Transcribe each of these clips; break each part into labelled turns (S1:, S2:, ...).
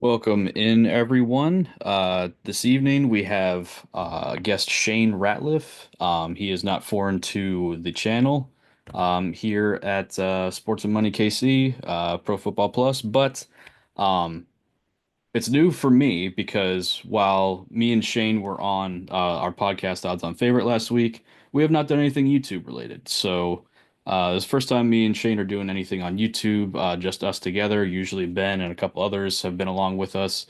S1: Welcome in, everyone. This evening we have guest Shane Ratliff. He is not foreign to the channel here at Sports and Money KC, Pro Football Plus, but um, it's new for me because while me and Shane were on our podcast Odds on Favorite last week, we have not done anything YouTube related. So this is the first time me and Shane are doing anything on YouTube, just us together. Usually Ben and a couple others have been along with us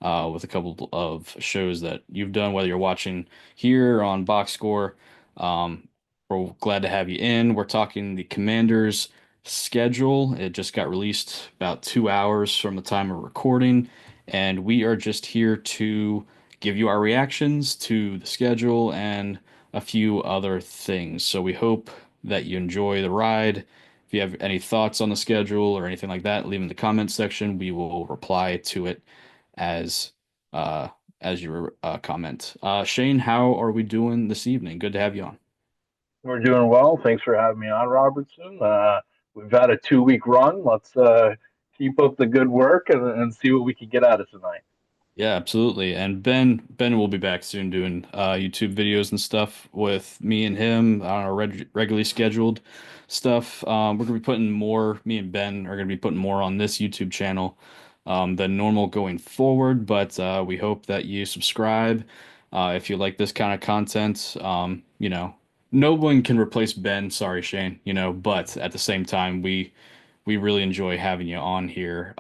S1: with a couple of shows that you've done, whether you're watching here on Box Score. Um, we're glad to have you in. We're talking the Commanders' schedule. It just got released about 2 hours from the time of recording, and we are just here to give you our reactions to the schedule and a few other things. So we hope that you enjoy the ride. If you have any thoughts on the schedule or anything like that, leave in the comments section. We will reply to it as uh as your comment. Shane, how are we doing this evening? Good to have you on.
S2: We're doing well. Thanks for having me on, Robertson. We've had a 2 week run. Let's keep up the good work and see what we can get out of tonight.
S1: Yeah, absolutely. And Ben will be back soon doing YouTube videos and stuff with me and him on our regularly scheduled stuff. We're gonna be putting more. Me and Ben are gonna be putting more on this YouTube channel than normal going forward. But we hope that you subscribe if you like this kind of content. No one can replace Ben. Sorry, Shane. But at the same time, we really enjoy having you on here.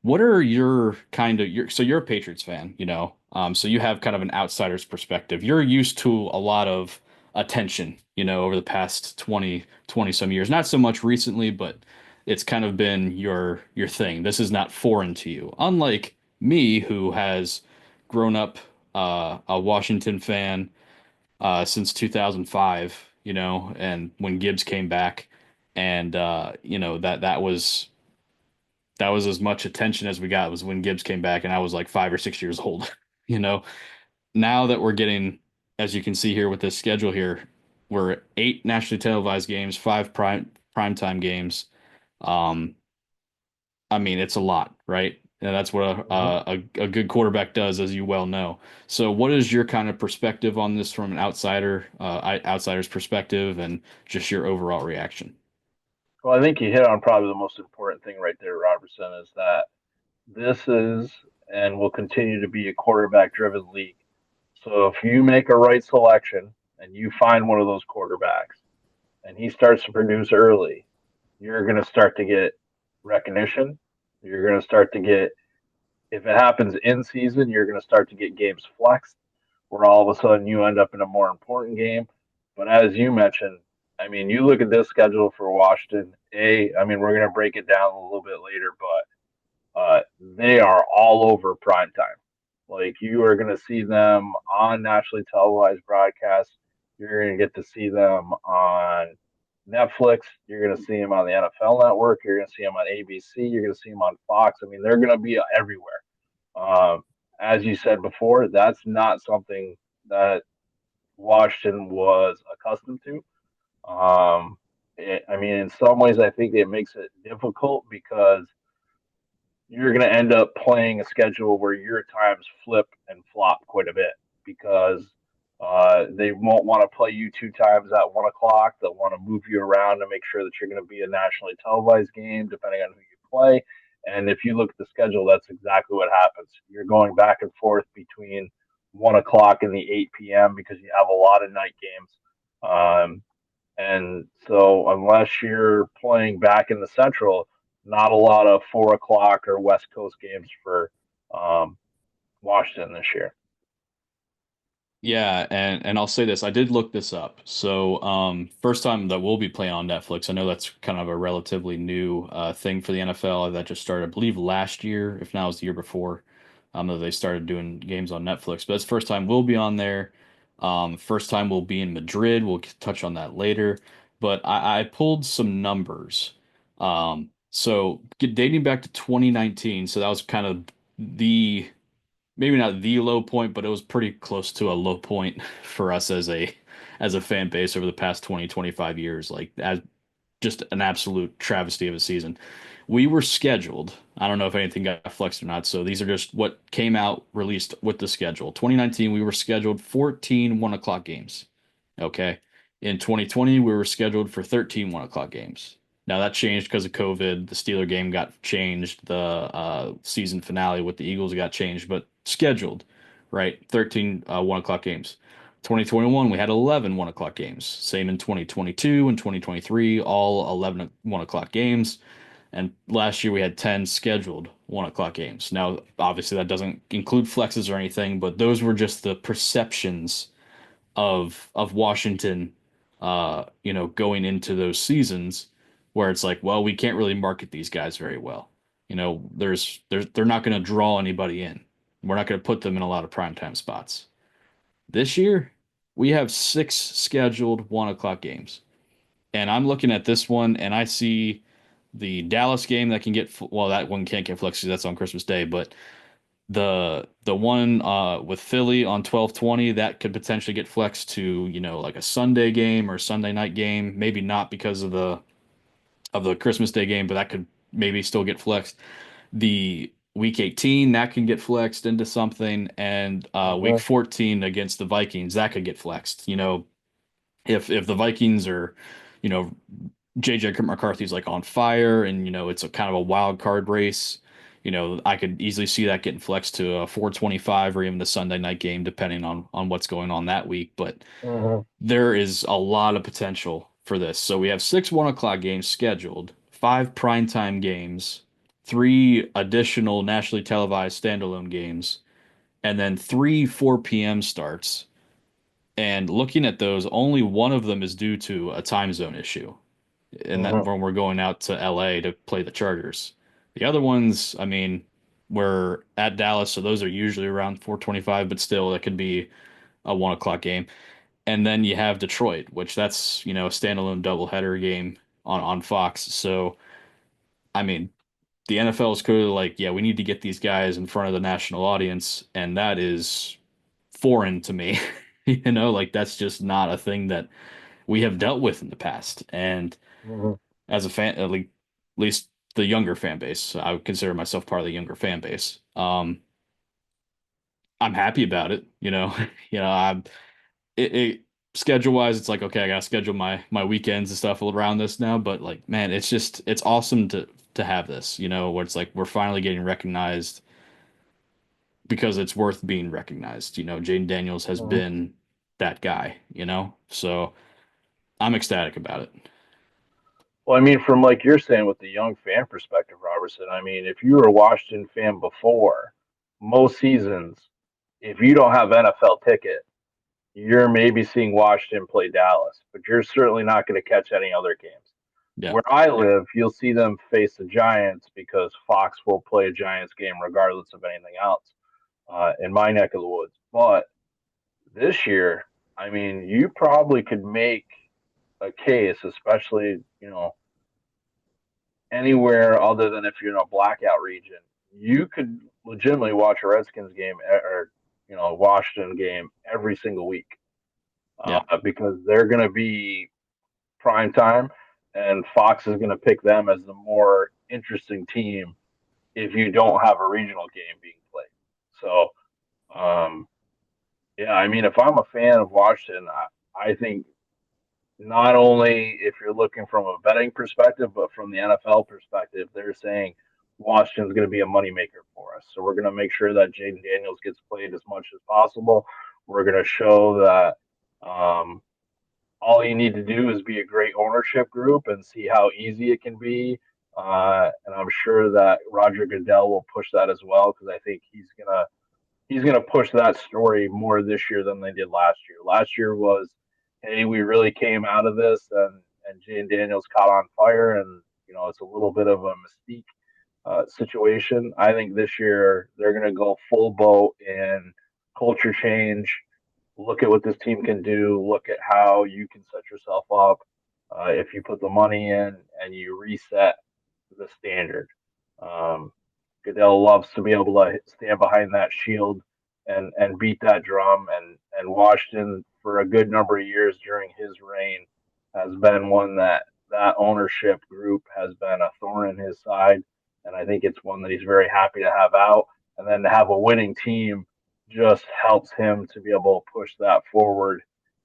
S1: What are your kind of your so you're a Patriots fan, so you have kind of an outsider's perspective. You're used to a lot of attention, over the past 20 some years. Not so much recently, but it's kind of been your thing. This is not foreign to you. Unlike me, who has grown up a Washington fan since 2005, and when Gibbs came back, and that was as much attention as we got was when Gibbs came back, and I was like 5 or 6 years old. You know, now that we're getting, as you can see here with this schedule here, we're eight nationally televised games, five primetime games. Um, I mean, it's a lot, right? And that's what
S2: Mhm.
S1: a good quarterback does, as you well know. So, what is your kind of perspective on this from an outsider's perspective, and just your overall reaction?
S2: Well, I think you hit on probably the most important thing right there, Robertson, is that this is and will continue to be a quarterback driven league. So if you make a right selection and you find one of those quarterbacks and he starts to produce early, you're going to start to get recognition. You're going to start to get, if it happens in season, you're going to start to get games flexed where all of a sudden you end up in a more important game. But as you mentioned, I mean, you look at this schedule for Washington. I mean, we're going to break it down a little bit later, but they are all over prime time. Like you are going to see them on nationally televised broadcasts. You're going to get to see them on Netflix. You're going to see them on the NFL Network. You're going to see them on ABC. You're going to see them on Fox. I mean, they're going to be everywhere. Um, as you said before, that's not something that Washington was accustomed to. I mean, in some ways, I think it makes it difficult because you're going to end up playing a schedule where your times flip and flop quite a bit because they won't want to play you 2 times at 1 o'clock. They'll want to move you around to make sure that you're going to be a nationally televised game, depending on who you play. And if you look at the schedule, that's exactly what happens. You're going back and forth between 1 o'clock and the 8 p.m. because you have a lot of night games. And so, unless you're playing back in the Central, not a lot of 4 o'clock or West Coast games for um, Washington this year.
S1: Yeah, and I'll say this, I did look this up. So, first time that we'll be playing on Netflix. I know that's kind of a relatively new thing for the NFL that just started, I believe, last year, if not it was the year before, that they started doing games on Netflix. But it's the first time we'll be on there. First time we'll be in Madrid. We'll touch on that later. But I pulled some numbers. Dating back to 2019, so that was kind of the maybe not the low point, but it was pretty close to a low point for us as a fan base over the past 20, 25 years. Like as just an absolute travesty of a season. We were scheduled. I don't know if anything got flexed or not. So these are just what came out released with the schedule. 2019, we were scheduled 14 1 o'clock games. Okay. In 2020, we were scheduled for 13 1 o'clock games. Now that changed because of COVID. The Steeler game got changed. The season finale with the Eagles got changed, but scheduled, right? 13 1 o'clock games. 2021, we had 11 1 o'clock games. Same in 2022 and 2023, all 11 1 o'clock games. And last year we had 10 scheduled 1 o'clock games. Now, obviously, that doesn't include flexes or anything, but those were just the perceptions of Washington, going into those seasons where it's like, well, we can't really market these guys very well. They're not going to draw anybody in. We're not going to put them in a lot of primetime spots. This year, we have six scheduled 1 o'clock games. And I'm looking at this one and I see the Dallas game that can get well, that one can't get flexed because that's on Christmas Day, but the one with Philly on 12/20 that could potentially get flexed to, like a Sunday game or Sunday night game. Maybe not because of the Christmas Day game, but that could maybe still get flexed. The week 18 that can get flexed into something, and week
S2: Mm-hmm.
S1: 14 against the Vikings that could get flexed. If the Vikings are, you know, JJ McCarthy's like on fire and it's a kind of a wild card race, I could easily see that getting flexed to a 425 or even the Sunday night game depending on what's going on that week, but
S2: Mm-hmm.
S1: there is a lot of potential for this. So we have six 1 o'clock games scheduled, five primetime games, three additional nationally televised standalone games, and then three 4 p.m. starts. And looking at those, only one of them is due to a time zone issue, and that
S2: Mm-hmm.
S1: when we're going out to LA to play the Chargers. The other ones, I mean, we're at Dallas, so those are usually around 4:25, but still, that could be a 1 o'clock game. And then you have Detroit, which that's a standalone doubleheader game on Fox. So I mean, the NFL is clearly like, yeah, we need to get these guys in front of the national audience, and that is foreign to me. Like that's just not a thing that we have dealt with in the past. And
S2: Mm-hmm.
S1: as a fan, at least the younger fan base, I would consider myself part of the younger fan base. I'm happy about it. I'm it schedule wise, it's like, okay, I gotta schedule my weekends and stuff around this now. But like, man, it's awesome to have this. Where it's like we're finally getting recognized because it's worth being recognized. Jaden Daniels has
S2: Mm-hmm.
S1: been that guy. So I'm ecstatic about it.
S2: Well, I mean, from like you're saying with the young fan perspective, Robertson, I mean, if you were a Washington fan before, most seasons, if you don't have NFL ticket, you're maybe seeing Washington play Dallas, but you're certainly not going to catch any other games.
S1: Yeah,
S2: Where I live, you'll see them face the Giants because Fox will play a Giants game regardless of anything else in my neck of the woods. But this year, I mean, you probably could make a case, especially, anywhere other than if you're in a blackout region, you could legitimately watch a Redskins game or, a Washington game every single week
S1: yeah,
S2: because they're going to be prime time, and Fox is going to pick them as the more interesting team if you don't have a regional game being played. So, um, yeah, I mean, if I'm a fan of Washington, I think not only if you're looking from a betting perspective, but from the NFL perspective, they're saying Washington's going to be a moneymaker for us. So we're going to make sure that Jaden Daniels gets played as much as possible. We're going to show that all you need to do is be a great ownership group and see how easy it can be. And I'm sure that Roger Goodell will push that as well because I think he's gonna push that story more this year than they did last year. Last year was, hey, we really came out of this, and Jane Daniels caught on fire, and it's a little bit of a mystique situation. I think this year they're gonna go full boat in culture change. Look at what this team can do. Look at how you can set yourself up if you put the money in and you reset the standard. Um, Goodell loves to be able to stand behind that shield and beat that drum. And Washington, for a good number of years during his reign, has been one that that ownership group has been a thorn in his side, and I think it's one that he's very happy to have out. And then to have a winning team just helps him to be able to push that forward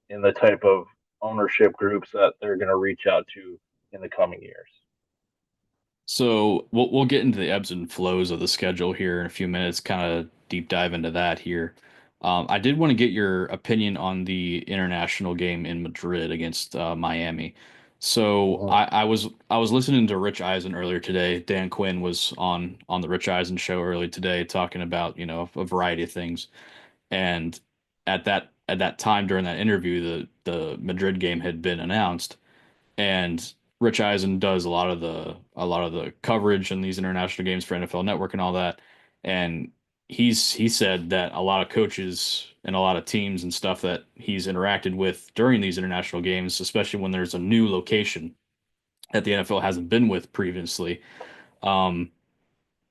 S2: in the type of ownership groups that they're going to reach out to in the coming years.
S1: So we'll get into the ebbs and flows of the schedule here in a few minutes, kind of deep dive into that here. I did want to get your opinion on the international game in Madrid against Miami. So
S2: Mhm.
S1: I was listening to Rich Eisen earlier today. Dan Quinn was on the Rich Eisen show earlier today talking about, a variety of things. And at that time during that interview, the Madrid game had been announced, and Rich Eisen does a lot of the coverage in these international games for NFL Network and all that. And he said that a lot of coaches and a lot of teams and stuff that he's interacted with during these international games, especially when there's a new location that the NFL hasn't been with previously, um,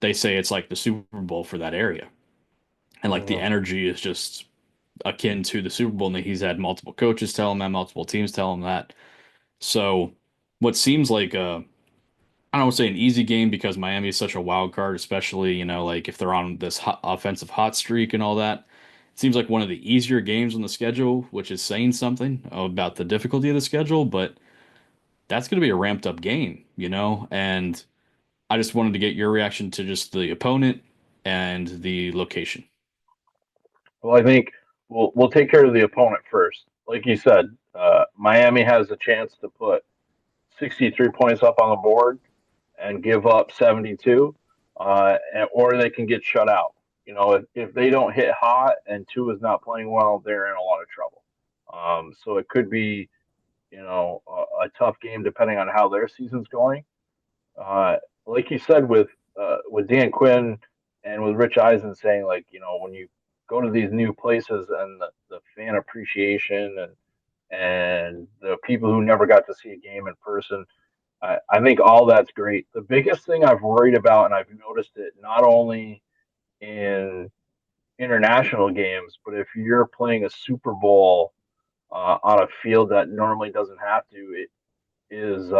S1: they say it's like the Super Bowl for that area. And like the
S2: Mhm.
S1: energy is just akin to the Super Bowl. And he's had multiple coaches tell him that, multiple teams tell him that. So what seems like I don't want to say an easy game because Miami is such a wild card, especially, like if they're on this offensive hot streak and all that. It seems like one of the easier games on the schedule, which is saying something about the difficulty of the schedule, but that's going to be a ramped up game. And I just wanted to get your reaction to just the opponent and the location.
S2: Well, I think we'll take care of the opponent first. Like you said, Miami has a chance to put 63 points up on the board and give up 72, or they can get shut out. If they don't hit hot and two is not playing well, they're in a lot of trouble. So it could be, a tough game depending on how their season's going. Uh, like you said with Dan Quinn and with Rich Eisen saying, like, when you go to these new places and the fan appreciation and the people who never got to see a game in person, I think all that's great. The biggest thing I've worried about, and I've noticed it not only in international games, but if you're playing a Super Bowl on a field that normally doesn't have to, it is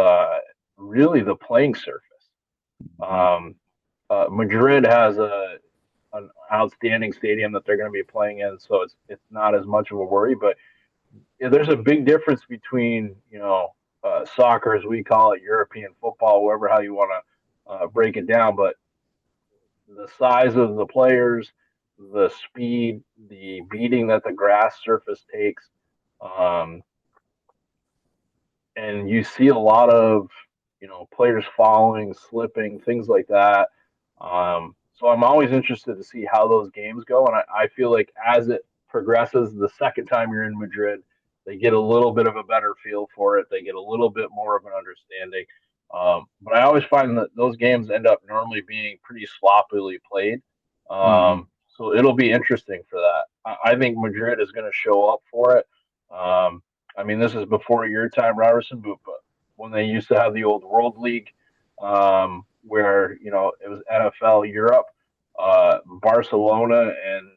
S2: really the playing surface.
S1: Mhm.
S2: Um, Madrid has an outstanding stadium that they're going to be playing in, so it's not as much of a worry. But yeah, there's a big difference between soccer, as we call it, European football, whatever how you want to break it down. But the size of the players, the speed, the beating that the grass surface takes, um, and you see a lot of players falling, slipping, things like that. So I'm always interested to see how those games go, and I feel like as it progresses, the second time you're in Madrid, they get a little bit of a better feel for it. They get a little bit more of an understanding. But I always find that those games end up normally being pretty sloppily played.
S1: Mhm.
S2: So it'll be interesting for that. I think Madrid is going to show up for it. I mean, this is before your time, Robertson, but when they used to have the old World League, where it was NFL Europe, Barcelona and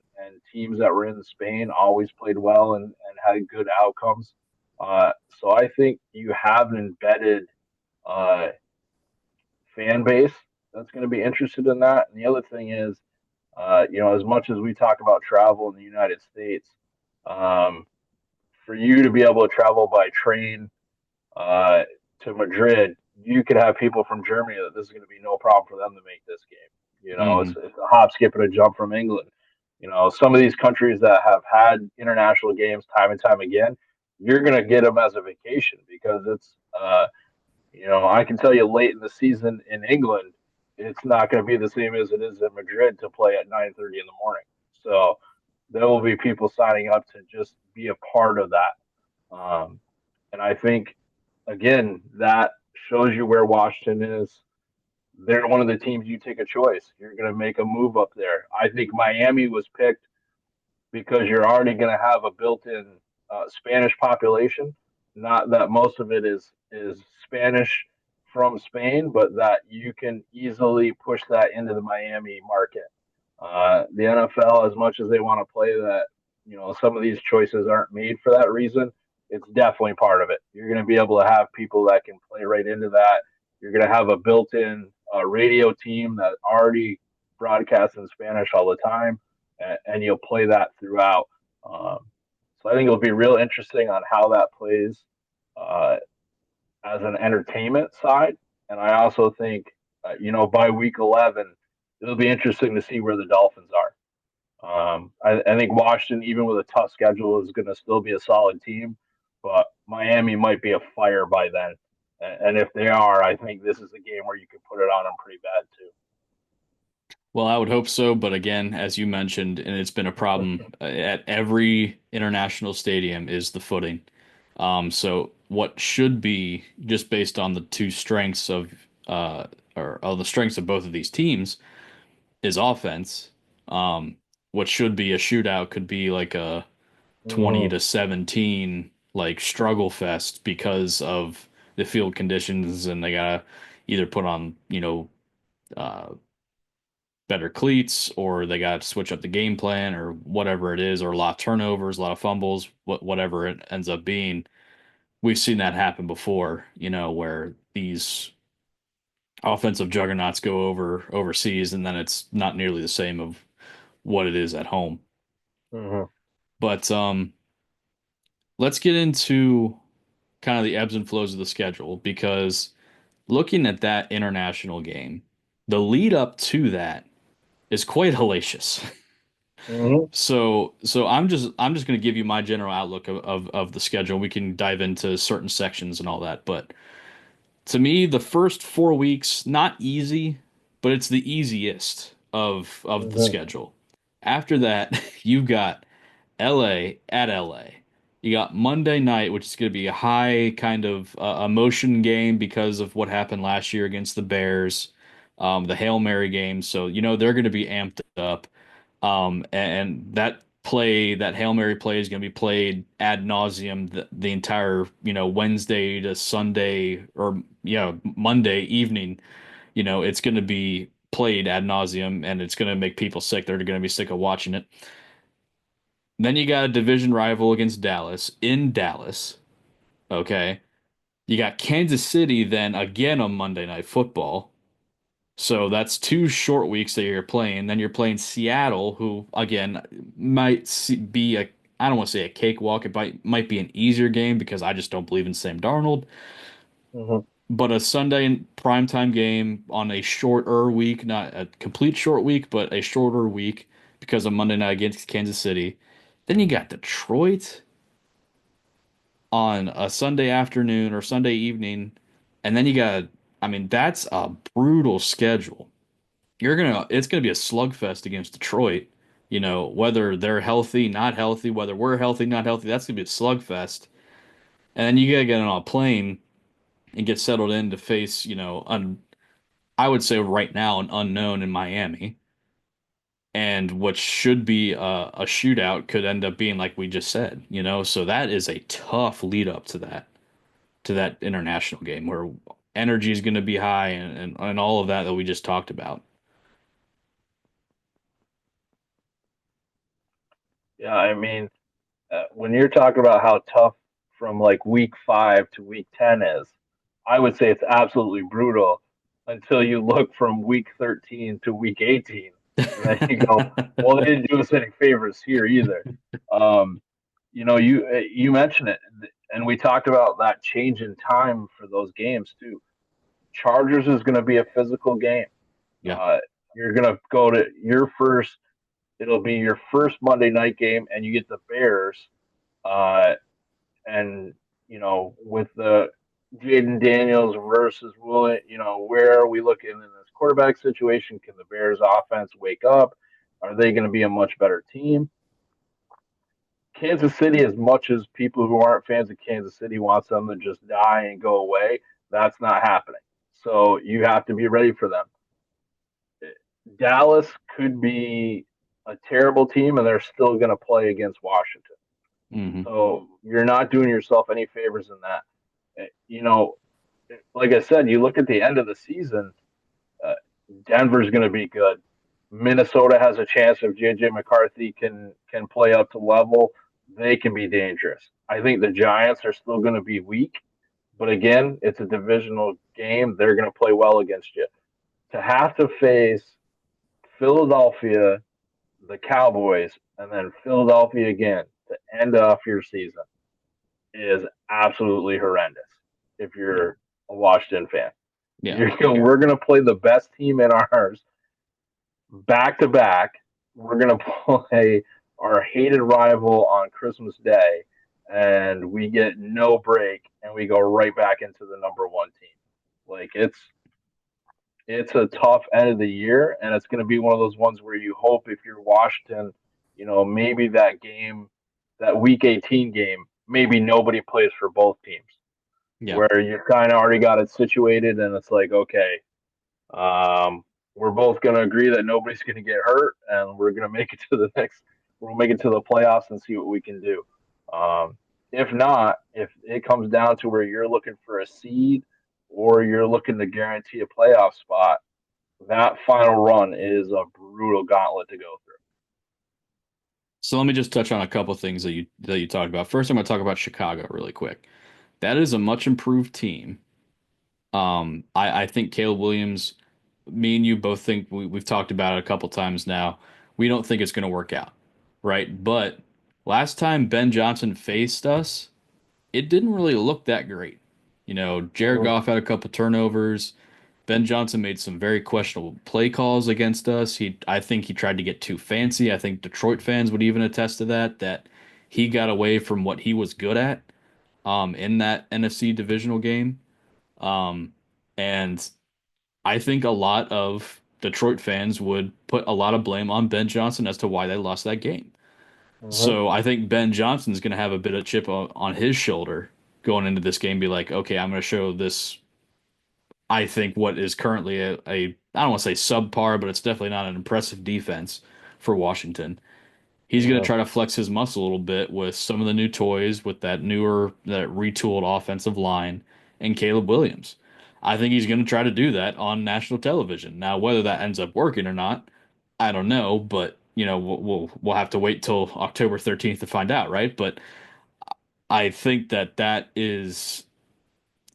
S2: teams that were in Spain always played well and had good outcomes. So I think you have an embedded uh, fan base that's going to be interested in that. And the other thing is, as much as we talk about travel in the United States, um, for you to be able to travel by train uh, to Madrid, you could have people from Germany that this is going to be no problem for them to make this game.
S1: Mhm.
S2: It's a hop, skip, and a jump from England. Some of these countries that have had international games time and time again, you're going to get them as a vacation because I can tell you late in the season in England, it's not going to be the same as it is in Madrid to play at 9:30 in the morning. So there will be people signing up to just be a part of that. And I think, again, that shows you where Washington is. They're one of the teams you take a choice. You're going to make a move up there. I think Miami was picked because you're already going to have a built-in Spanish population. Not that most of it is Spanish from Spain, but that you can easily push that into the Miami market. The NFL, as much as they want to play that, some of these choices aren't made for that reason. it's definitely part of it. You're going to be able to have people that can play right into that. You're going to have a built-in radio team that already broadcasts in Spanish all the time, and you'll play that throughout. Um, so I think it'll be real interesting on how that plays uh, as an entertainment side. And I also think, by week 11, it'll be interesting to see where the Dolphins are. I think Washington, even with a tough schedule, is going to still be a solid team, but Miami might be a fire by then. And if they are, I think this is a game where you can put it on them pretty bad
S1: Well, I would hope so, but again, as you mentioned, and it's been a problem at every international stadium is the footing. So what should be just based on the two strengths of or the strengths of both of these teams is offense. Um, what should be a shootout could be like a 20
S2: too.
S1: to 17 like struggle fest because of the field conditions and they gotta either put on, uh better cleats or they got to switch up the game plan or whatever it is, or a lot of turnovers, a lot of fumbles, whatever it ends up being. We've seen that happen before, where these offensive juggernauts go overseas and then it's not nearly the same of what it is at home.
S2: Hmm.
S1: But let's get into kind of the ebbs and flows of the schedule because looking at that international game, the lead up to that is quite hellacious.
S2: Hmm.
S1: So I'm just going to give you my general outlook of the schedule. We can dive into certain sections and all that. But to me, the first 4 weeks, not easy, but it's the easiest of the
S2: Hmm.
S1: schedule. After that, you've got LA at LA. You got Monday night, which is going to be a high kind of emotion game because of what happened last year against the Bears, the Hail Mary game. So, they're going to be amped up. And that Hail Mary play is going to be played ad nauseum the entire, Wednesday to Sunday or, Monday evening. It's going to be played ad nauseum and it's going to make people sick. They're going to be sick of watching it. Then you got a division rival against Dallas in Dallas. Okay. You got Kansas City then again on Monday Night Football. So that's 2 short weeks that you're playing. Then you're playing Seattle, who again be a I don't want to say a cakewalk. It might be an easier game because I just don't believe in Sam Darnold.
S2: Hmm.
S1: But a Sunday primetime game on a shorter week, not a complete short week, but a shorter week because of Monday night against Kansas City. Then you got Detroit on a Sunday afternoon or Sunday evening, and then you got, I mean, that's a brutal schedule. It's gonna be a slugfest against Detroit. Whether they're healthy, not healthy, whether we're healthy, not healthy, that's gonna be a slugfest. And then you gotta get on a plane and get settled in to face, I would say right now an unknown in Miami. And what should be a shootout could end up being like we just said, So that is a tough lead up to that international game where energy is going to be high and all of that we just talked about.
S2: Yeah, I mean, when you're talking about how tough from like week 5 to week 10 is, I would say it's absolutely brutal until you look from week 13 to week 18. And then you go, well, they didn't do us any favors here either. Um, you mentioned it, and we talked about that change in time for those games too. Chargers is going to be a physical game.
S1: Yeah.
S2: Uh, you're going to go to your first. It'll be your first Monday night game, and you get the Bears. Uh, and with the Jaden Daniels versus William, where are we looking in this quarterback situation? Can the Bears offense wake up? Are they going to be a much better team? Kansas City, as much as people who aren't fans of Kansas City wants them to just die and go away, that's not happening. So you have to be ready for them. Dallas could be a terrible team, and they're still going to play against Washington.
S1: Hmm.
S2: So you're not doing yourself any favors in that. Like I said, you look at the end of the season, uh, Denver's going to be good. Minnesota has a chance if JJ McCarthy can play up to level. they can be dangerous. I think the Giants are still going to be weak, but again, it's a divisional game. They're going to play well against you. To have to face Philadelphia, the Cowboys, and then Philadelphia again to end off your season is absolutely horrendous if
S1: Yeah.
S2: you're a Washington fan.
S1: Yeah.
S2: We're going to play the best team in ours back to back. We're going to play our hated rival on Christmas Day, and we get no break, and we go right back into the number one team. Like it's a tough end of the year, and it's going to be one of those ones where you hope if you're Washington, maybe that game, that Week 18 game, maybe nobody plays for both teams,
S1: Yeah.
S2: where you kind of already got it situated, and it's like, okay, um, we're both going to agree that nobody's going to get hurt, and we're going to make it to the next. We'll make it to the playoffs and see what we can do. If not, if it comes down to where you're looking for a seed or you're looking to guarantee a playoff spot, that final run is a brutal gauntlet to go through.
S1: So let me just touch on a couple things that you talked about. First, I'm going to talk about Chicago really quick. That is a much improved team. I think Caleb Williams, me and you both think we've talked about it a couple times now. We don't think it's going to work out, right? But last time Ben Johnson faced us, it didn't really look that great. Jared
S2: Mm-hmm.
S1: Goff had a couple turnovers. Ben Johnson made some very questionable play calls against us. I think he tried to get too fancy. I think Detroit fans would even attest to that he got away from what he was good at, in that NFC divisional game. Um, and I think a lot of Detroit fans would put a lot of blame on Ben Johnson as to why they lost that game.
S2: Mm-hmm.
S1: So I think Ben Johnson's going to have a bit of chip on his shoulder going into this game, be like, okay, I'm going to show this. I think what is currently a I don't want to say subpar, but it's definitely not an impressive defense for Washington. He's going to
S2: Mm-hmm.
S1: try to flex his muscle a little bit with some of the new toys, with that retooled offensive line, and Caleb Williams. I think he's going to try to do that on national television. Now, whether that ends up working or not, I don't know, but we'll have to wait till October 13th to find out, right? But I think that is,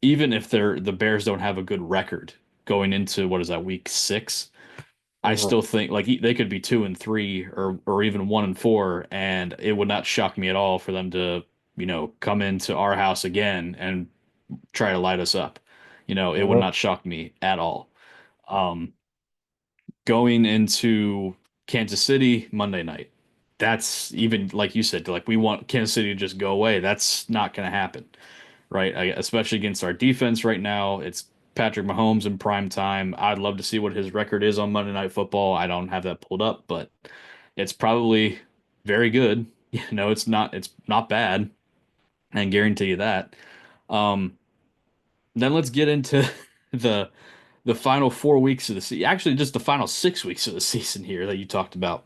S1: even if the Bears don't have a good record going into, what is that, week 6, I
S2: Mm-hmm.
S1: still think like they could be 2-3 or even 1-4, and it would not shock me at all for them to, come into our house again and try to light us up. It would
S2: Mm-hmm.
S1: not shock me at all. Um, Going into Kansas City Monday night, that's, even like you said, like we want Kansas City to just go away. That's not going to happen, right? Especially against our defense right now. It's Patrick Mahomes in prime time. I'd love to see what his record is on Monday Night Football. I don't have that pulled up, but it's probably very good. It's not bad. I can guarantee you that. Um, then let's get into the the final 4 weeks of the season. Actually, just the final 6 weeks of the season here that you talked about.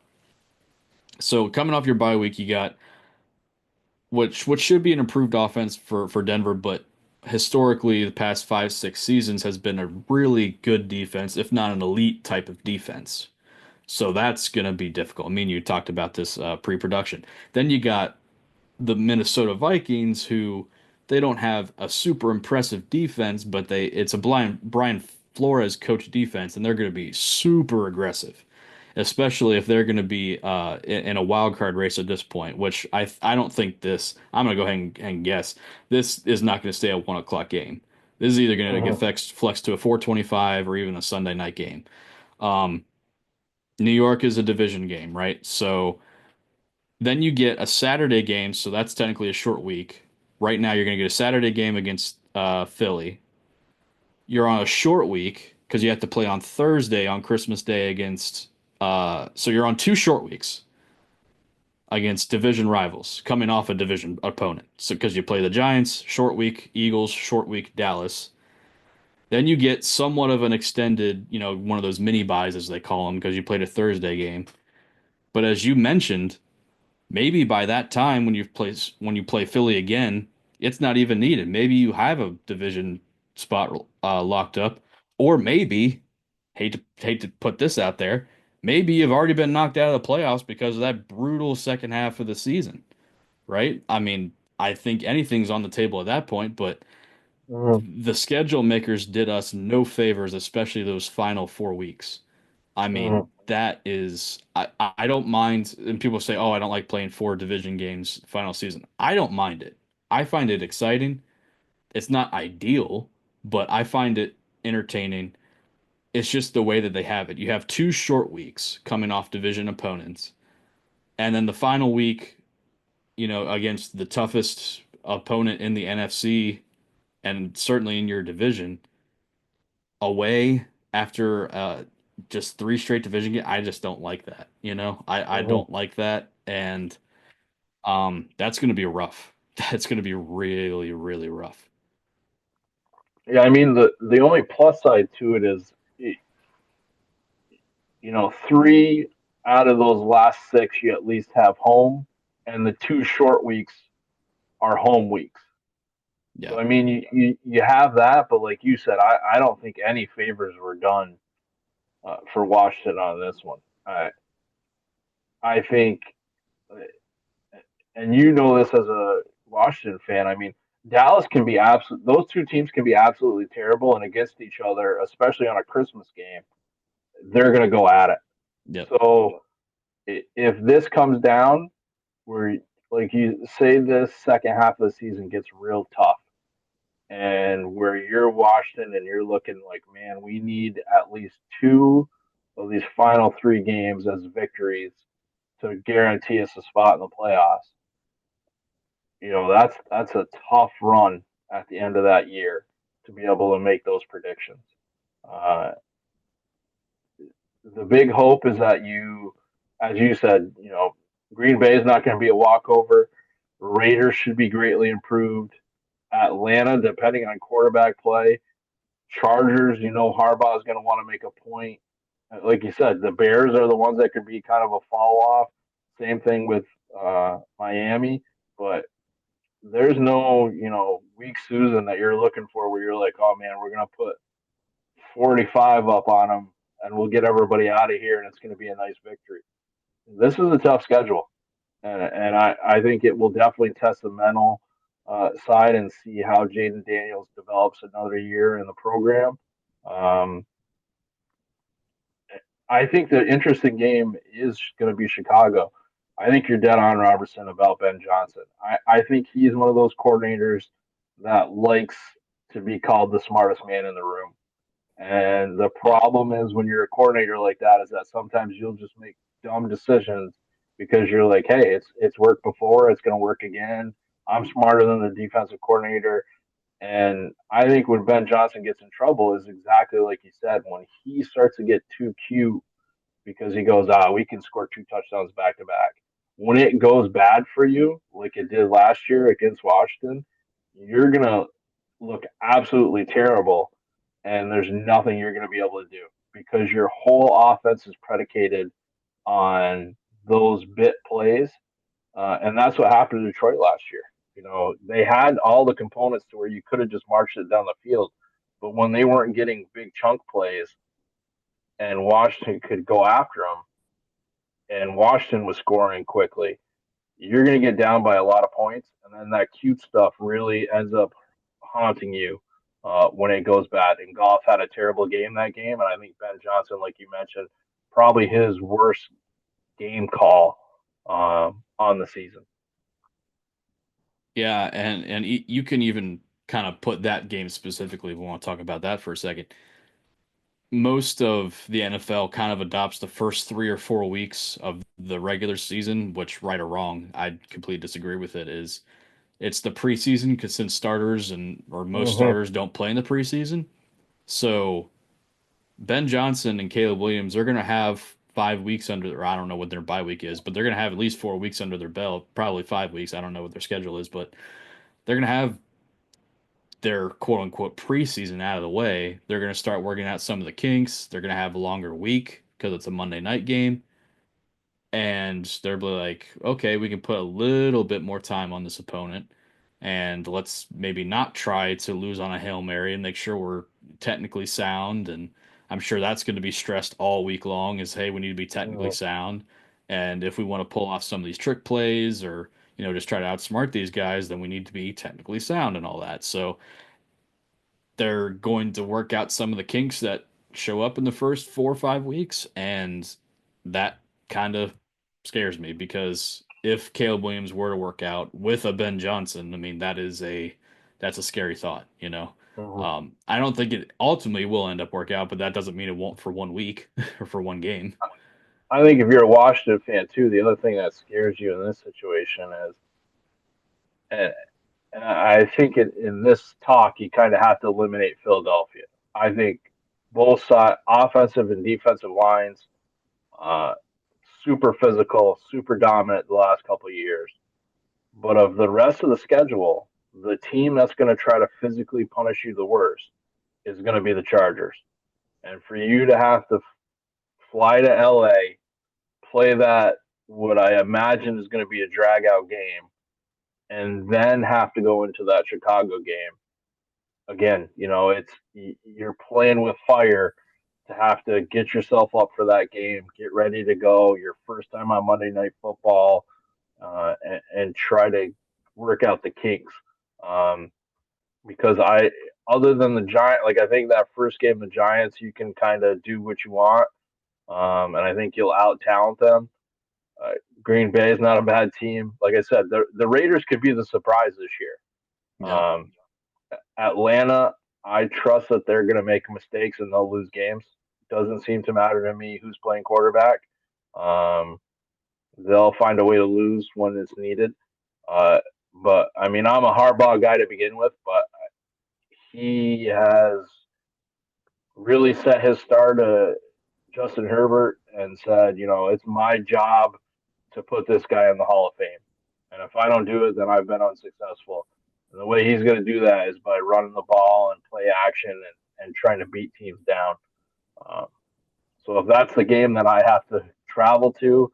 S1: So coming off your bye week, you got which should be an improved offense for Denver, but historically the past 5, 6 seasons has been a really good defense, if not an elite type of defense. So that's going to be difficult. I mean, you talked about this pre-production. Then you got the Minnesota Vikings, who they don't have a super impressive defense, but it's a Brian Flores coach defense, and they're going to be super aggressive, especially if they're going to be in a wild card race at this point. Which I don't think this. I'm going to go ahead and guess this is not going to stay a 1 o'clock game. This is either going to get
S2: Mm-hmm.
S1: flexed to a 4:25 or even a Sunday night game. Um, New York is a division game, right? So then you get a Saturday game, so that's technically a short week. Right now, you're going to get a Saturday game against Philly. You're on a short week because you have to play on Thursday on Christmas Day against. So you're on 2 short weeks against division rivals, coming off a division opponent. So because you play the Giants, short week, Eagles, short week, Dallas. Then you get somewhat of an extended, one of those mini buys as they call them, because you played a Thursday game. But as you mentioned, maybe by that time when you play Philly again, it's not even needed. Maybe you have a division spot locked up, or maybe hate to put this out there, maybe you've already been knocked out of the playoffs because of that brutal second half of the season. right? I mean, I think anything's on the table at that point, but
S2: Mhm.
S1: the schedule makers did us no favors, especially those final 4 weeks. I mean,
S2: Mhm.
S1: that is, I don't mind. And people say, oh, I don't like playing four division games final season. I don't mind it. I find it exciting. It's not ideal, but I find it entertaining. It's just the way that they have it. You have 2 short weeks coming off division opponents, and then the final week, against the toughest opponent in the NFC and certainly in your division away after just three straight division games. I just don't like that. I
S2: Mhm.
S1: don't like that, and that's going to be rough. That's going to be really, really rough.
S2: Yeah, I mean the only plus side to it is, three out of those last six you at least have home, and the two short weeks are home weeks.
S1: Yeah,
S2: So I mean, you have that, but like you said, I don't think any favors were done for Washington on this one. I think, and you know this as a Washington fan. I mean, Dallas can be absolute. Those two teams can be absolutely terrible, and against each other, especially on a Christmas game, they're going to go at it.
S1: yep,
S2: So if this comes down where, like you say, this second half of the season gets real tough, and where you're Washington and you're looking like, man, we need at least two of these final three games as victories to guarantee us a spot in the playoffs. That's a tough run at the end of that year to be able to make those predictions. Uh, the big hope is that as you said, Green Bay is not going to be a walkover. Raiders should be greatly improved. Atlanta, depending on quarterback play. Chargers, Harbaugh is going to want to make a point. Like you said, the Bears are the ones that could be kind of a fall off. Same thing with Miami, but there's no, weak Susan that you're looking for where you're like, oh man, we're going to put 45 up on them and we'll get everybody out of here and it's going to be a nice victory. This is a tough schedule, and I think it will definitely test the mental side and see how Jaden Daniels develops another year in the program. Um, I think the interesting game is going to be Chicago. I think you're dead on, Robertson, about Ben Johnson. I think he's one of those coordinators that likes to be called the smartest man in the room. And the
S1: yeah.
S2: problem is when you're a coordinator like that is that sometimes you'll just make dumb decisions because you're like, hey, it's worked before, it's going to work again. I'm smarter than the defensive coordinator. And I think when Ben Johnson gets in trouble is exactly like you said, when he starts to get too cute because he goes, we can score two touchdowns back to back. When it goes bad for you, like it did last year against Washington, you're gonna look absolutely terrible, and there's nothing you're gonna be able to do because your whole offense is predicated on those bit plays, and that's what happened to Detroit last year. They had all the components to where you could have just marched it down the field, but when they weren't getting big chunk plays and Washington could go after them, and Washington was scoring quickly, you're going to get down by a lot of points, and then that cute stuff really ends up haunting you when it goes bad. And Goff had a terrible game that game, and I think Ben Johnson, like you mentioned, probably his worst game call on the season.
S1: Yeah, and you can even kind of put that game specifically if we want to talk about that for a second. Most of the NFL kind of adopts the first 3 or 4 weeks of the regular season, which right or wrong, I completely disagree with it, is it's the preseason because since starters and or most
S2: Mm-hmm.
S1: starters don't play in the preseason. So Ben Johnson and Caleb Williams are going to have 5 weeks under, or I don't know what their bye week is, but they're going to have at least 4 weeks under their belt, probably 5 weeks. I don't know what their schedule is, but they're going to have their quote unquote preseason out of the way. They're going to start working out some of the kinks. They're going to have a longer week because it's a Monday night game. And they're like, okay, we can put a little bit more time on this opponent. And let's maybe not try to lose on a Hail Mary and make sure we're technically sound. And I'm sure that's going to be stressed all week long is, hey, we need to be technically
S2: Mm-hmm.
S1: sound. And if we want to pull off some of these trick plays or, just try to outsmart these guys, then we need to be technically sound and all that. So they're going to work out some of the kinks that show up in the first 4 or 5 weeks, and that kind of scares me because if Caleb Williams were to work out with a Ben Johnson, I mean that's a scary thought, you know.
S2: Mhm.
S1: I don't think it ultimately will end up work out, but that doesn't mean it won't for 1 week or for one game.
S2: I think if you're a Washington fan too, the other thing that scares you in this situation is, and, and I think in this talk, you kind of have to eliminate Philadelphia. I think both side, offensive and defensive lines, uh, super physical, super dominant the last couple of years. But of the rest of the schedule, the team that's going to try to physically punish you the worst is going to be the Chargers. And for you to have to fly to LA, play that what I imagine is going to be a drag out game, and then have to go into that Chicago game again. It's you're playing with fire to have to get yourself up for that game, get ready to go. Your first time on Monday Night Football, and try to work out the kinks. Um, because other than the Giant, like I think that first game, the Giants, you can kind of do what you want, and I think you'll out talent them. Uh, Green Bay is not a bad team. Like I said, the Raiders could be the surprise this year.
S1: Yeah.
S2: Atlanta, I trust that they're going to make mistakes and they'll lose games. Doesn't seem to matter to me who's playing quarterback. Um, they'll find a way to lose when it's needed. Uh, but I mean, I'm a Harbaugh guy to begin with, but he has really set his star to Justin Herbert and said, it's my job to put this guy in the Hall of Fame. And if I don't do it, then I've been unsuccessful. And the way he's going to do that is by running the ball and play action and trying to beat teams down. Um, so if that's the game that I have to travel to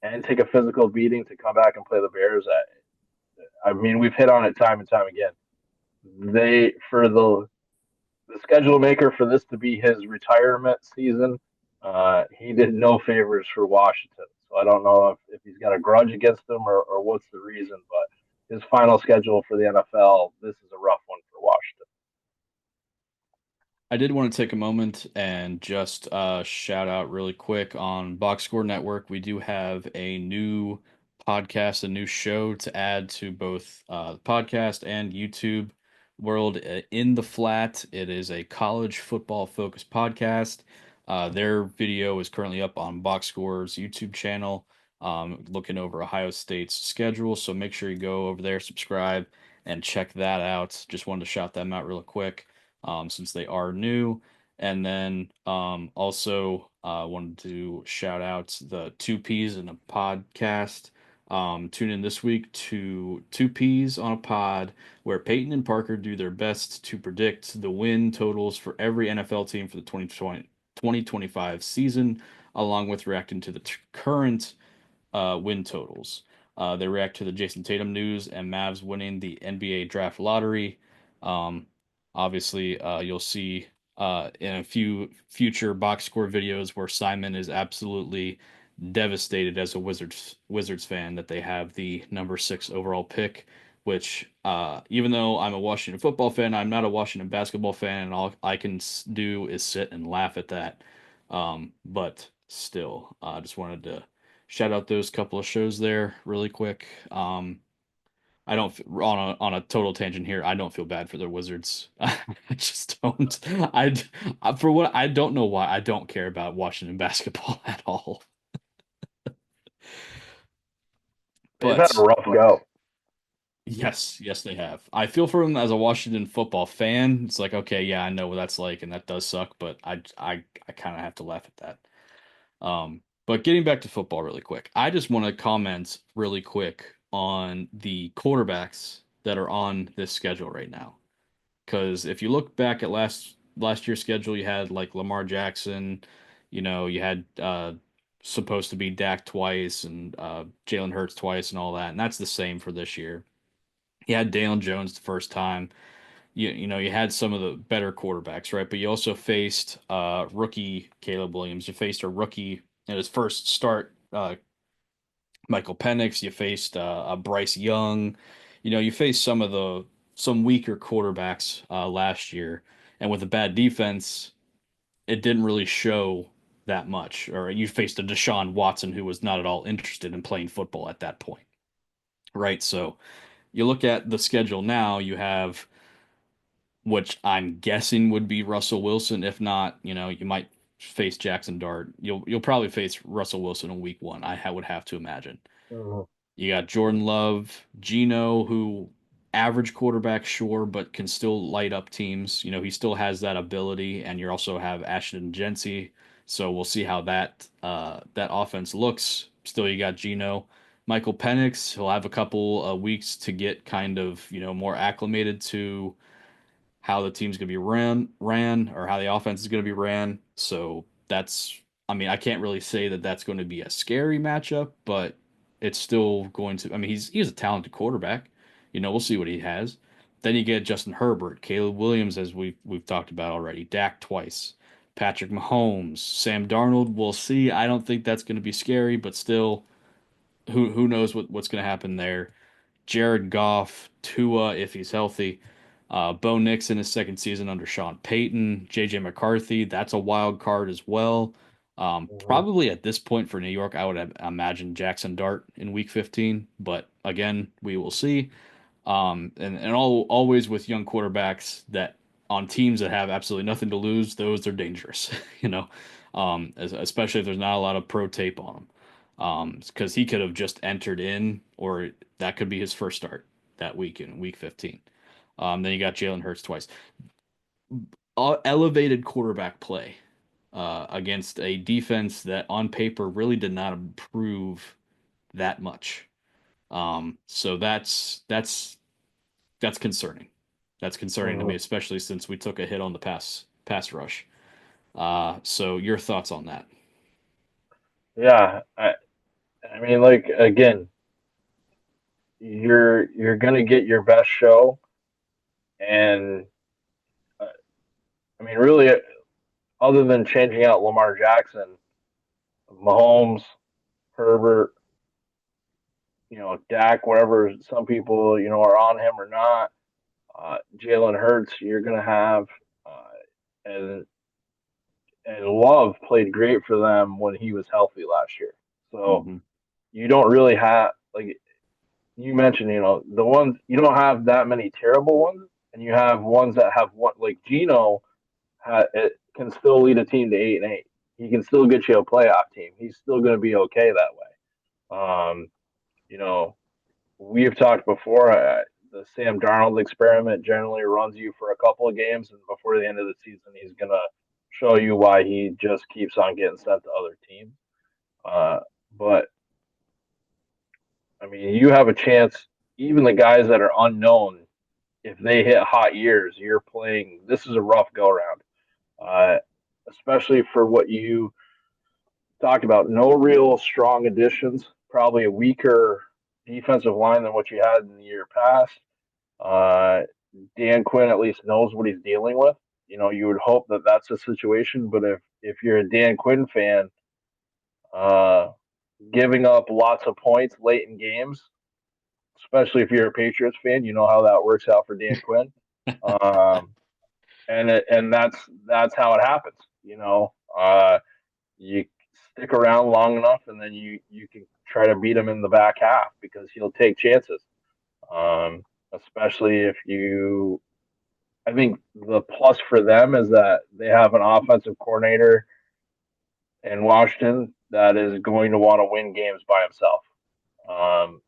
S2: and take a physical beating to come back and play the Bears, I mean, we've hit on it time and time again. They for the schedule maker for this to be his retirement season, he did no favors for Washington. So I don't know if he's got a grudge against them or what's the reason, but his final schedule for the NFL, this is a rough one for Washington.
S1: I did want to take a moment and just shout out really quick on Box Score Network. We do have a new podcast, a new show to add to both the podcast and YouTube world. In the Flat, it is a college football focused podcast. Their video is currently up on Box Score's YouTube channel, looking over Ohio State's schedule. So make sure you go over there, subscribe, and check that out. Just wanted to shout them out real quick since they are new. And then also wanted to shout out the Two Peas in a Podcast. Tune in this week to Two Peas on a Pod, where Peyton and Parker do their best to predict the win totals for every NFL team for the 2025 season, along with reacting to the current win totals. They react to the Jason Tatum news and Mavs winning the NBA draft lottery. Um, Obviously, you'll see in a few future box score videos where Simon is absolutely devastated as a Wizards fan that they have the number 6 overall pick. Which, even though I'm a Washington football fan, I'm not a Washington basketball fan, and all I can do is sit and laugh at that. But still, I just wanted to shout out those couple of shows there really quick. I don't on a total tangent here. I don't feel bad for the Wizards. I just don't. For what I don't know why I don't care about Washington basketball at all.
S2: They've had a
S1: But
S2: rough go.
S1: yes, yes they have. I feel for them as a Washington football fan. It's like okay, yeah, I know what that's like, and that does suck. But I kind of have to laugh at that. But getting back to football really quick, I just want to comment really quick on the quarterbacks that are on this schedule right now. Because if you look back at last year's schedule, you had like Lamar Jackson, you had supposed to be Dak twice and Jalen Hurts twice and all that, and that's the same for this year. You had Dalen Jones the first time. You had some of the better quarterbacks, right? But you also faced rookie Caleb Williams. You faced a rookie in his first start, Michael Penix, you faced a Bryce Young. You faced some weaker quarterbacks last year, and with a bad defense, it didn't really show that much. Or you faced a Deshaun Watson who was not at all interested in playing football at that point, right? So you look at the schedule now, you have which I'm guessing would be Russell Wilson. If not, you might face Jackson Dart. You'll probably face Russell Wilson in week one. Would have to imagine.
S2: Mhm.
S1: You got Jordan Love, Geno, who average quarterback, sure, but can still light up teams. He still has that ability, and you also have Ashton Gency. So we'll see how that offense looks. Still, you got Geno. Michael Penix, he'll have a couple weeks to get kind of, more acclimated to how the team's going to be ran, or how the offense is going to be ran. So I mean, I can't really say that that's going to be a scary matchup, but it's still going to. I mean, he's a talented quarterback. We'll see what he has. Then you get Justin Herbert, Caleb Williams, as we've talked about already, Dak twice, Patrick Mahomes, Sam Darnold. We'll see. I don't think that's going to be scary, but still, who knows what's going to happen there. Jared Goff, Tua if he's healthy, Bo Nix in his second season under Sean Payton, JJ McCarthy, that's a wild card as well.
S2: Mhm.
S1: Probably at this point for New York, I would have imagined Jackson Dart in Week 15, but again, we will see. And always with young quarterbacks that on teams that have absolutely nothing to lose, those are dangerous, especially if there's not a lot of pro tape on them. Because he could have just entered in, or that could be his first start that week in Week 15. Then you got Jalen Hurts twice. Elevated quarterback play against a defense that on paper really did not improve that much. So that's concerning. That's concerning to me,
S2: Mhm.
S1: especially since we took a hit on the pass rush. So your thoughts on that?
S2: Yeah, I mean, like again, you're gonna get your best show, and uh, I mean, really, other than changing out Lamar Jackson, Mahomes, Herbert, Dak, wherever some people are on him or not, Jalen Hurts, you're gonna have, and Love played great for them when he was healthy last year. So
S1: Hmm.
S2: you don't really have like you mentioned, the ones you don't have that many terrible ones, and you have ones that have what like Geno it can still lead a team to 8-8. He can still get you a playoff team. He's still going to be okay that way. You know, we've talked before. The Sam Darnold experiment generally runs you for a couple of games, and before the end of the season, he's going to show you why he just keeps on getting sent to other teams. Uh, but I mean, you have a chance. Even the guys that are unknown, if they hit hot years, you're playing. This is a rough go round, uh, especially for what you talked about. No real strong additions. Probably a weaker defensive line than what you had in the year past. Uh, Dan Quinn at least knows what he's dealing with. You would hope that that's the situation. But if you're a Dan Quinn fan, uh, giving up lots of points late in games, especially if you're a Patriots fan, you know how that works out for Dan Quinn. Um, and that's how it happens. You stick around long enough, and then you can try to beat him in the back half because he'll take chances. Especially if you, I think the plus for them is that they have an offensive coordinator in Washington that is going to want to win games by himself. Um,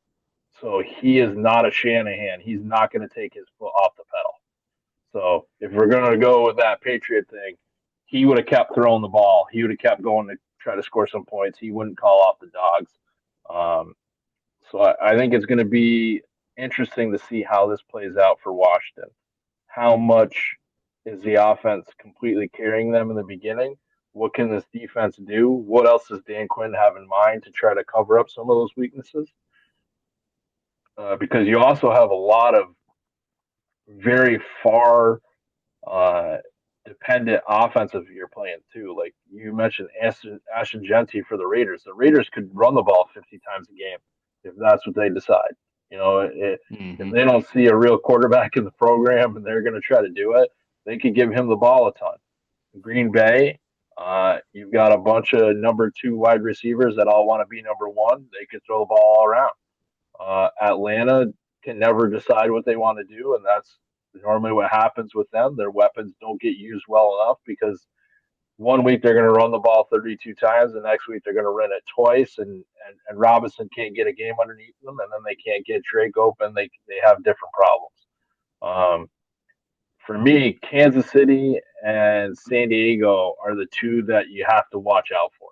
S2: so he is not a Shanahan. He's not going to take his foot off the pedal. So if we're going to go with that Patriot thing, he would have kept throwing the ball. He would have kept going to try to score some points. He wouldn't call off the dogs. Um, so I think it's going to be interesting to see how this plays out for Washington. How much is the offense completely carrying them in the beginning? What can this defense do? What else does Dan Quinn have in mind to try to cover up some of those weaknesses? Because you also have a lot of very far uh, dependent offensive you're playing too. Like you mentioned, Ashton Genty for the Raiders. The Raiders could run the ball 50 times a game if that's what they decide. You know, if
S1: Hmm.
S2: they don't see a real quarterback in the program and they're going to try to do it, they could give him the ball a ton. Green Bay, you've got a bunch of number two wide receivers that all want to be number one. They could throw the ball all around. Atlanta can never decide what they want to do, and that's normally what happens with them. Their weapons don't get used well enough because one week they're going to run the ball 32 times, the next week they're going to run it twice, and Robinson can't get a game underneath them, and then they can't get Drake open. They have different problems. Um, for me, Kansas City and San Diego are the two that you have to watch out for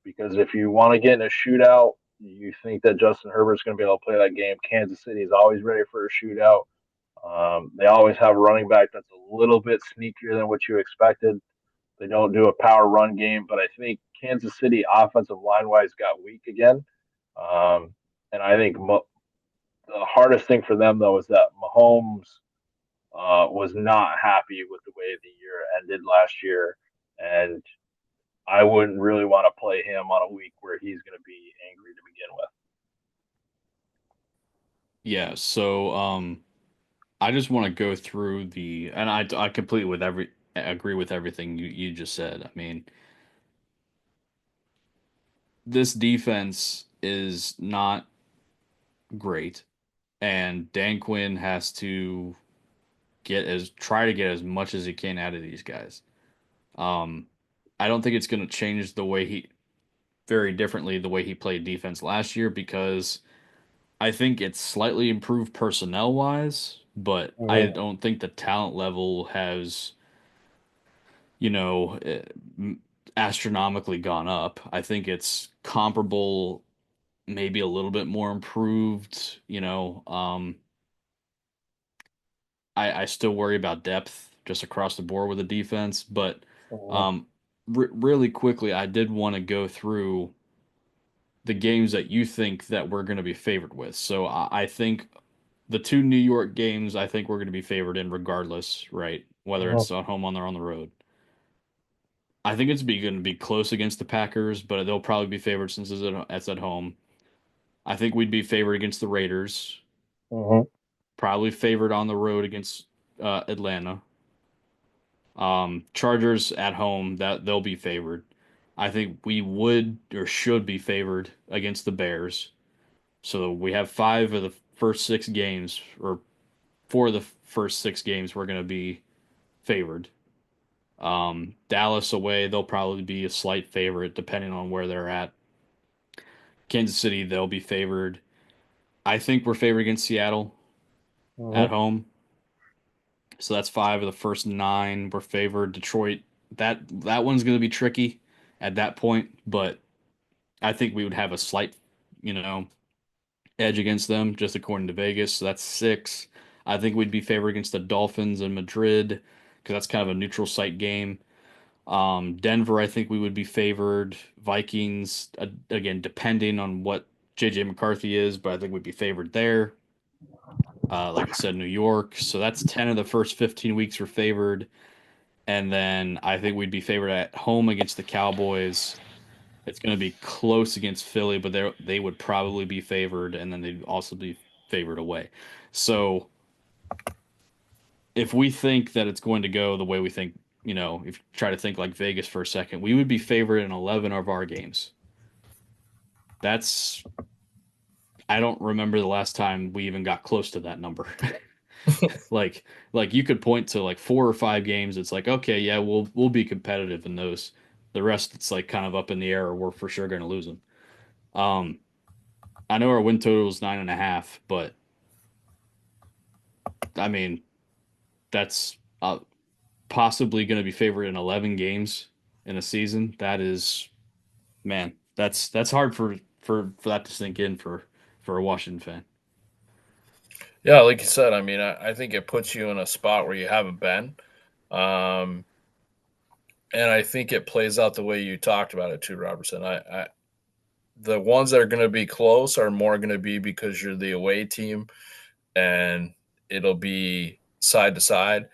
S2: because if you want to get in a shootout, you think that Justin Herbert's going to be able to play that game. Kansas City is always ready for a shootout. They always have a running back that's a little bit sneakier than what you expected. They don't do a power run game, but I think Kansas City offensive line wise got weak again. And I think the hardest thing for them though is that Mahomes was not happy with the way the year ended last year, and I wouldn't really want to play him on a week where he's going to be angry to begin with.
S1: Yeah, so I just want to go through and I completely with every agree with everything you just said. I mean, this defense is not great, and Dan Quinn has to try to get as much as he can out of these guys. Um, I don't think it's going to change the way he very differently the way he played defense last year because I think it's slightly improved personnel wise, but I
S2: Mm-hmm.
S1: don't think the talent level has, you know, astronomically gone up. I think it's comparable, maybe a little bit more improved, I still worry about depth just across the board with the defense, but
S2: Mm-hmm.
S1: um, really quickly, I did want to go through the games that you think that we're going to be favored with. So I think the two New York games, I think we're going to be favored in regardless, right? Whether
S2: Mm-hmm.
S1: it's at home on or on the road. I think going to be close against the Packers, but they'll probably be favored since it's at home. I think we'd be favored against the Raiders,
S2: Mm-hmm.
S1: probably favored on the road against Atlanta. Chargers at home, that they'll be favored. I think we would or should be favored against the Bears. So we have five of the first six games, or four of the first six games, we're going to be favored. Dallas away, they'll probably be a slight favorite depending on where they're at. Kansas City, they'll be favored. I think we're favored against Seattle at
S2: Mm-hmm.
S1: home. So that's five of the first nine. We're favored. Detroit, that one's going to be tricky at that point, but I think we would have a slight, you know, edge against them just according to Vegas. So that's six. I think we'd be favored against the Dolphins and Madrid because that's kind of a neutral site game. Denver, I think we would be favored. Vikings, again, depending on what JJ McCarthy is, but I think we'd be favored there. Like I said, New York. So that's 10 of the first 15 weeks we're favored. And then I think we'd be favored at home against the Cowboys. It's going to be close against Philly, but they would probably be favored, and then they'd also be favored away. So if we think that it's going to go the way we think, if you try to think like Vegas for a second, we would be favored in 11 of our games. That's I don't remember the last time we even got close to that number. like like you could point to like four or five games. It's like, okay, yeah, we'll be competitive in those. The rest it's like kind of up in the air, or we're for sure going to lose them. Um, I know our win total is 9.5, but I mean that's possibly going to be favored in 11 games in a season. That is, man, that's hard for that to sink in for a Washington fan.
S3: Yeah, like you said, I mean, I think it puts you in a spot where you haven't been. Um, and I think it plays out the way you talked about it too, Robertson. The ones that are going to be close are more going to be because you're the away team and it'll be side to side.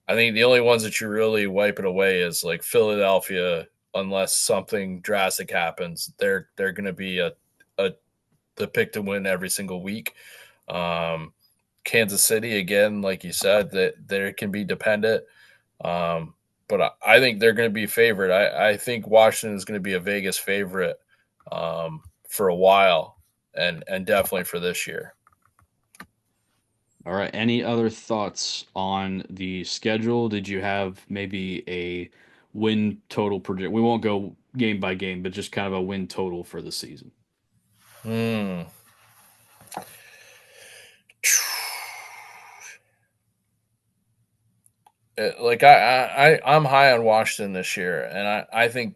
S3: I think the only ones that you really wipe it away is like Philadelphia, unless something drastic happens. They're going to be a the pick to win every single week. Um, Kansas City again, like you said, that they can be dependent. But I think they're going to be favored. I think Washington is going to be a Vegas favorite for a while, and definitely for this year.
S1: All right. Any other thoughts on the schedule? Did you have maybe a win total predict? We won't go game by game, but just kind of a win total for the season.
S3: Hmm. Like I'm high on Washington this year, and I think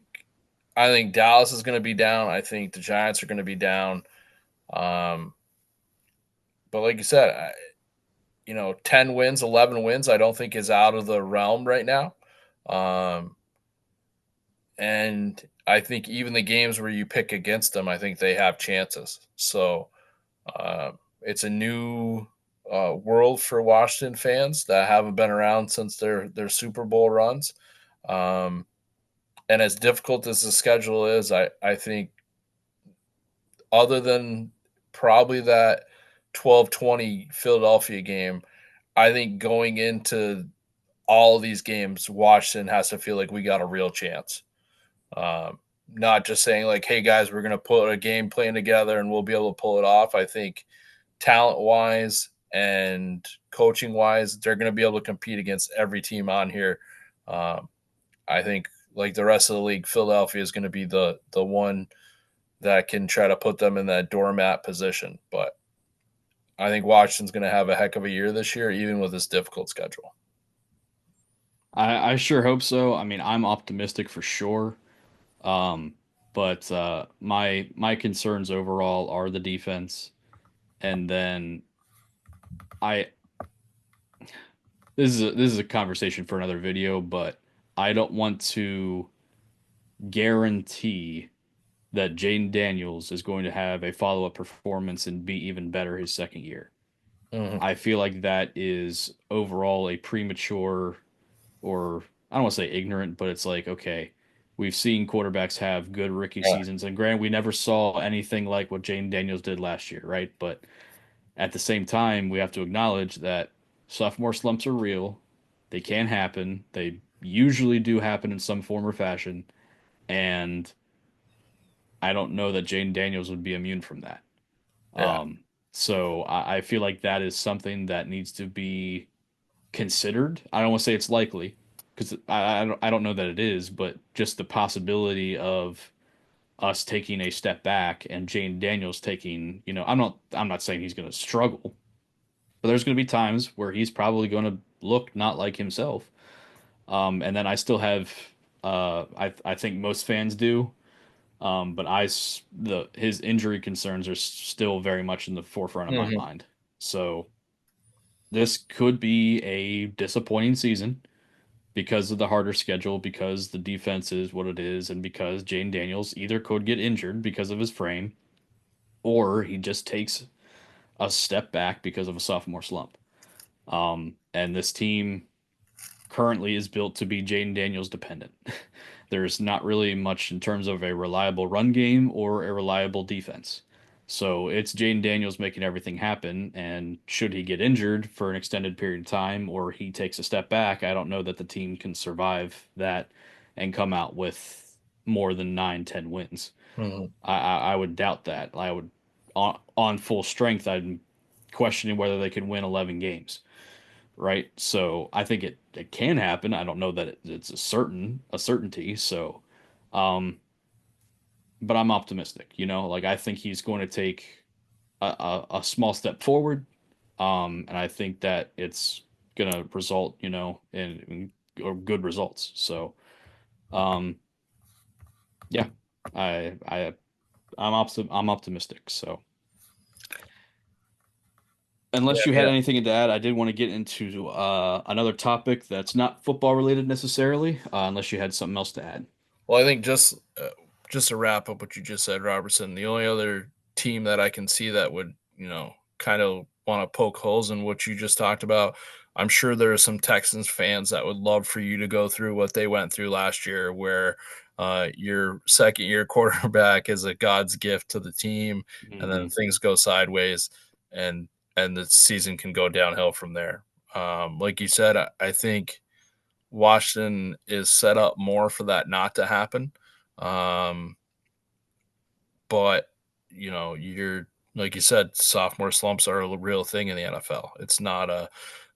S3: Dallas is going to be down. I think the Giants are going to be down. Um, but like you said, 10 wins, 11 wins, I don't think is out of the realm right now. Um, and I think even the games where you pick against them, I think they have chances. So it's a new world for Washington fans that haven't been around since their Super Bowl runs. Um, and as difficult as the schedule is, I think other than probably that 12-20 Philadelphia game, I think going into all of these games, Washington has to feel like we got a real chance. Um, Not just saying like, "Hey guys, we're going to put a game plan together and we'll be able to pull it off." I think talent wise and coaching wise, they're going to be able to compete against every team on here. Um, I think like the rest of the league, Philadelphia is going to be the one that can try to put them in that doormat position. But I think Washington's going to have a heck of a year this year, even with this difficult schedule.
S1: I sure hope so. I mean, I'm optimistic for sure. Um, but my concerns overall are the defense, and then I this is a conversation for another video, but I don't want to guarantee that Jaden Daniels is going to have a follow up performance and be even better his second year.
S3: Mm-hmm.
S1: I feel like that is overall a premature, or I don't want to say ignorant, but it's like, okay, we've seen quarterbacks have good rookie
S3: Yeah.
S1: seasons, and granted, we never saw anything like what Jaden Daniels did last year, right? But at the same time, we have to acknowledge that sophomore slumps are real. They can happen. They usually do happen in some form or fashion, and I don't know that Jaden Daniels would be immune from that.
S3: Yeah.
S1: So I feel like that is something that needs to be considered. I don't want to say it's likely because I don't know that it is, but just the possibility of us taking a step back and Jane Daniels taking, I'm not saying he's going to struggle, but there's going to be times where he's probably going to look not like himself. And then I still have, I think most fans do. But his injury concerns are still very much in the forefront of my
S3: Mm-hmm.
S1: mind. So this could be a disappointing season because of the harder schedule, because the defense is what it is, and because Jane Daniels either could get injured because of his frame, or he just takes a step back because of a sophomore slump. And this team currently is built to be Jaden Daniels dependent. There's not really much in terms of a reliable run game or a reliable defense. So it's Jaden Daniels making everything happen. And should he get injured for an extended period of time or he takes a step back, I don't know that the team can survive that and come out with more than 9, 10 wins.
S3: Mm-hmm.
S1: I would doubt that. I would, on full strength, I'm questioning whether they can win 11 games, right? So I think it can happen. I don't know that it's a certainty. So, um, but I'm optimistic. Like I think he's going to take a small step forward, and I think that it's gonna result, in or good results. So, um, yeah, I I I'm optimistic. So.
S3: Yeah.
S1: Unless you had
S3: Yeah.
S1: anything to add, I did want to get into another topic that's not football related necessarily, unless you had something else to add.
S3: Well, I think just to wrap up what you just said, Robertson, the only other team that I can see that would kind of want to poke holes in what you just talked about, I'm sure there are some Texans fans that would love for you to go through what they went through last year, where your second year quarterback is a God's gift to the team, and then
S1: Hmm.
S3: things go sideways, and the season can go downhill from there. Like you said, I think Washington is set up more for that not to happen. Um, but you're like you said, sophomore slumps are a real thing in the NFL. It's not a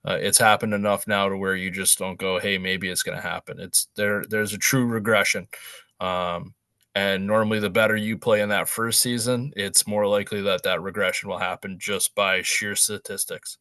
S3: it's happened enough now to where you just don't go, hey, maybe it's going to happen. It's there. There's a true regression. Um, and normally, the better you play in that first season, it's more likely that regression will happen just by sheer statistics.